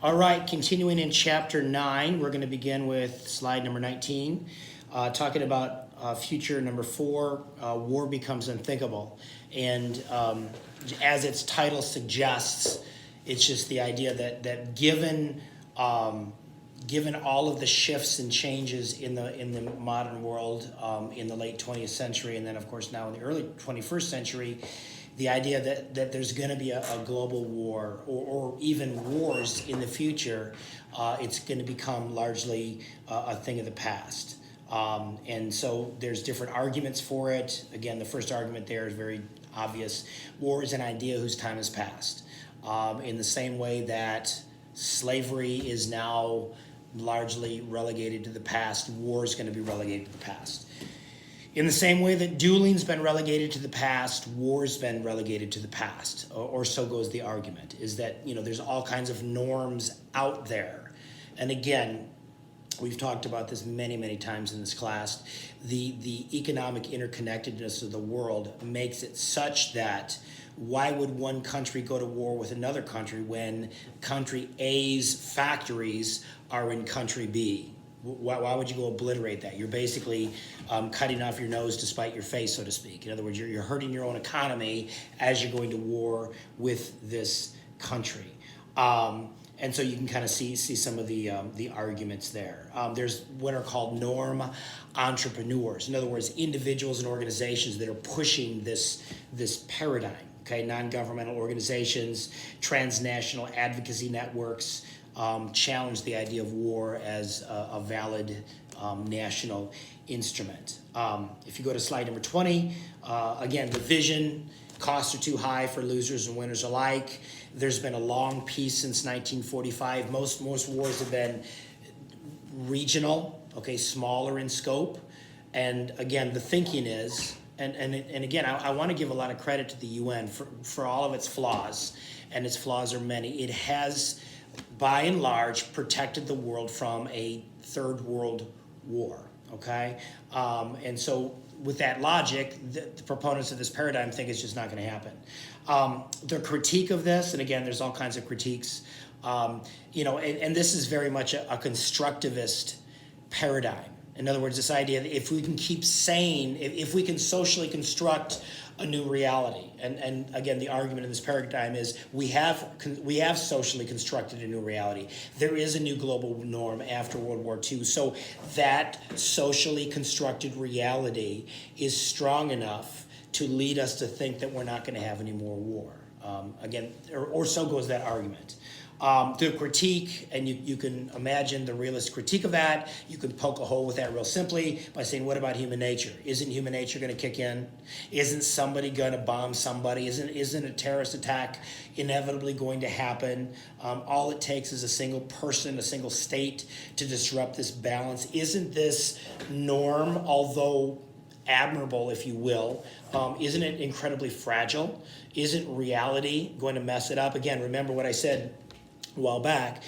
All right, continuing in chapter 9, we're going to begin with slide number 19, talking about future number 4, war becomes unthinkable. And as its title suggests, it's just the idea that given all of the shifts and changes in the modern world in the late 20th century, and then of course now in the early 21st century, the idea that there's going to be a global war or even wars in the future, it's going to become largely a thing of the past. And so there's different arguments for it. Again, the first argument there is very obvious. War is an idea whose time has passed. In the same way that slavery is now largely relegated to the past, war is going to be relegated to the past. In the same way that dueling's been relegated to the past, war's been relegated to the past, or so goes the argument, is that, there's all kinds of norms out there. And again, we've talked about this many, many times in this class. The economic interconnectedness of the world makes it such that why would one country go to war with another country when country A's factories are in country B? Why would you go obliterate that? You're basically cutting off your nose to spite your face, so to speak. In other words, you're hurting your own economy as you're going to war with this country. And so you can kind of see some of the arguments there. There's what are called norm entrepreneurs. In other words, individuals and organizations that are pushing this paradigm. Okay, non-governmental organizations, transnational advocacy networks, challenge the idea of war as a valid national instrument. If you go to slide number 20, again, the vision, costs are too high for losers and winners alike. There's been a long peace since 1945. Most wars have been regional, okay, smaller in scope. And again, the thinking is, and again, I want to give a lot of credit to the UN for all of its flaws, and its flaws are many. It has, by and large, protected the world from a third world war, okay? And so with that logic, the proponents of this paradigm think it's just not going to happen. The critique of this, and again, there's all kinds of critiques, and this is very much a constructivist paradigm. In other words, this idea that if we can keep saying, if we can socially construct a new reality, and again, the argument in this paradigm is we have socially constructed a new reality. There is a new global norm after World War II, so that socially constructed reality is strong enough to lead us to think that we're not going to have any more war. Again, or so goes that argument. The critique, and you can imagine the realist critique of that. You can poke a hole with that real simply by saying, what about human nature? Isn't human nature going to kick in? Isn't somebody going to bomb somebody? Isn't a terrorist attack inevitably going to happen? All it takes is a single person, a single state to disrupt this balance. Isn't this norm, although admirable, if you will, isn't it incredibly fragile? Isn't reality going to mess it up? Again, remember what I said a while back.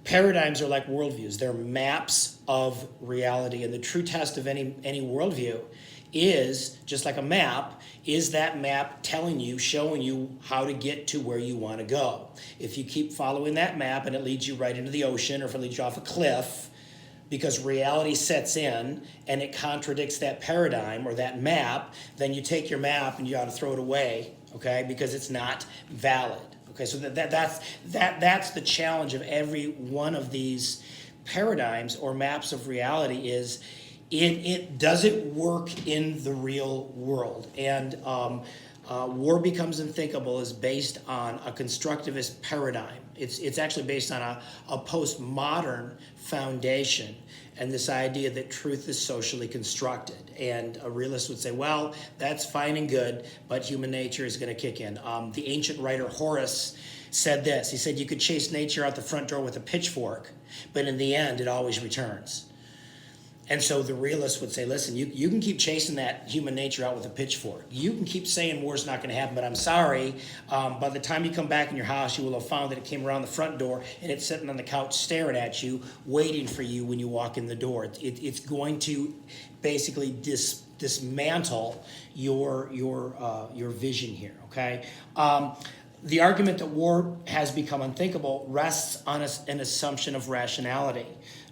Paradigms are like worldviews. They're maps of reality, and the true test of any worldview is, just like a map, is that map telling you, showing you how to get to where you want to go. If you keep following that map and it leads you right into the ocean, or if it leads you off a cliff, because reality sets in and it contradicts that paradigm or that map, then you take your map and you ought to throw it away, okay, because it's not valid. Okay, so that's the challenge of every one of these paradigms or maps of reality is, does it work in the real world? And war becomes unthinkable is based on a constructivist paradigm. It's actually based on a postmodern foundation, and this idea that truth is socially constructed. And a realist would say, well, that's fine and good, but human nature is going to kick in. The ancient writer Horace said this. He said, you could chase nature out the front door with a pitchfork, but in the end, it always returns. And so the realist would say, listen, you can keep chasing that human nature out with a pitchfork. You can keep saying war's not going to happen, but I'm sorry, by the time you come back in your house, you will have found that it came around the front door and it's sitting on the couch staring at you, waiting for you when you walk in the door. It's going to basically dismantle your vision here, okay? The argument that war has become unthinkable rests on an assumption of rationality,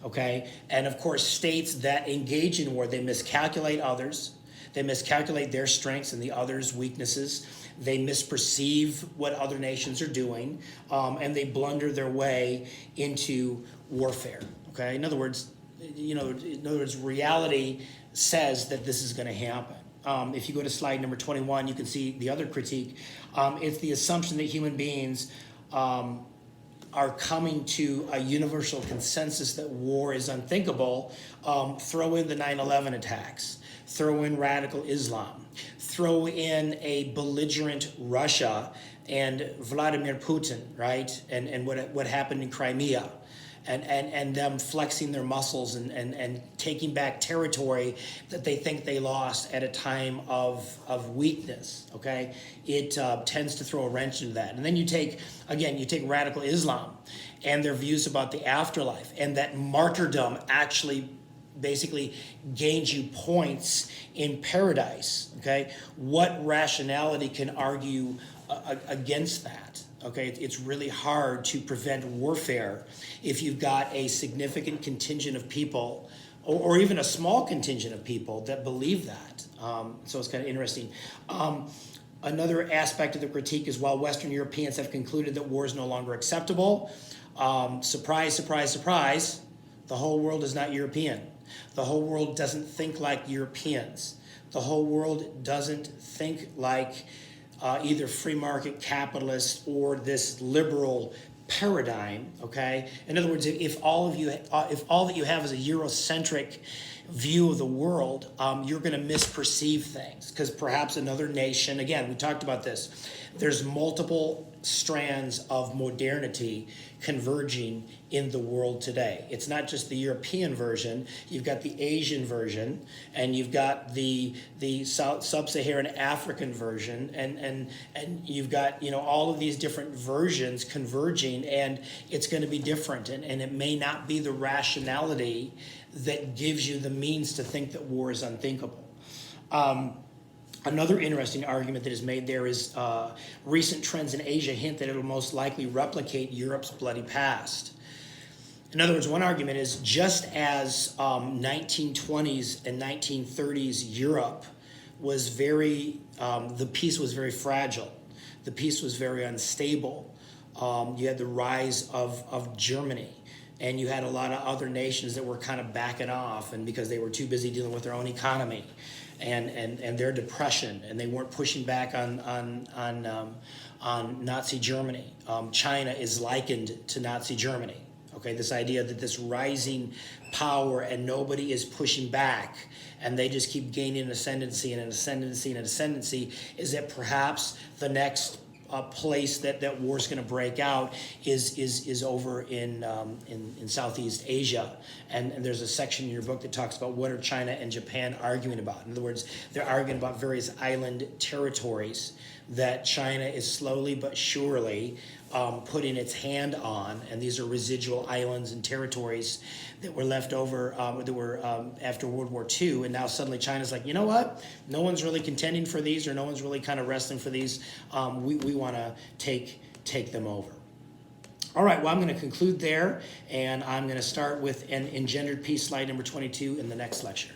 okay? And of course, states that engage in war, they miscalculate others, they miscalculate their strengths and the others' weaknesses, they misperceive what other nations are doing, and they blunder their way into warfare, okay? In other words, reality says that this is gonna happen. If you go to slide number 21, you can see the other critique. It's the assumption that human beings are coming to a universal consensus that war is unthinkable. Throw in the 9/11 attacks, throw in radical Islam, throw in a belligerent Russia and Vladimir Putin, right? And what happened in Crimea. And them flexing their muscles and taking back territory that they think they lost at a time of weakness, okay? It tends to throw a wrench into that. And then you take radical Islam and their views about the afterlife, and that martyrdom actually basically gains you points in paradise, okay? What rationality can argue against that? Okay, it's really hard to prevent warfare if you've got a significant contingent of people, or even a small contingent of people that believe that. So it's kind of interesting. Another aspect of the critique is, while Western Europeans have concluded that war is no longer acceptable, surprise, surprise, surprise, the whole world is not European. The whole world doesn't think like Europeans. The whole world doesn't think like either free market capitalists or this liberal paradigm, okay? In other words, if all that you have is a Eurocentric view of the world, you're going to misperceive things, because perhaps another nation, again, we talked about this, there's multiple strands of modernity converging in the world today. It's not just the European version, you've got the Asian version, and you've got the sub-Saharan African version, and you've got all of these different versions converging, and it's going to be different, and it may not be the rationality that gives you the means to think that war is unthinkable. Another interesting argument that is made there is recent trends in Asia hint that it will most likely replicate Europe's bloody past. In other words, one argument is, just as 1920s and 1930s Europe was the peace was very fragile, the peace was very unstable. You had the rise of Germany, and you had a lot of other nations that were kind of backing off, and because they were too busy dealing with their own economy and their depression, and they weren't pushing back on Nazi Germany. China is likened to Nazi Germany. Okay, this idea that this rising power and nobody is pushing back, and they just keep gaining an ascendancy and an ascendancy and an ascendancy, is that perhaps the next place that war is going to break out is over in Southeast Asia, and there's a section in your book that talks about what are China and Japan arguing about. In other words, they're arguing about various island territories that China is slowly but surely putting its hand on, and these are residual islands and territories that were left over after World War II, and now suddenly China's like, you know what? No one's really contending for these, or no one's really kind of wrestling for these. We want to take them over. All right, well, I'm going to conclude there, and I'm going to start with an engendered peace slide number 22 in the next lecture.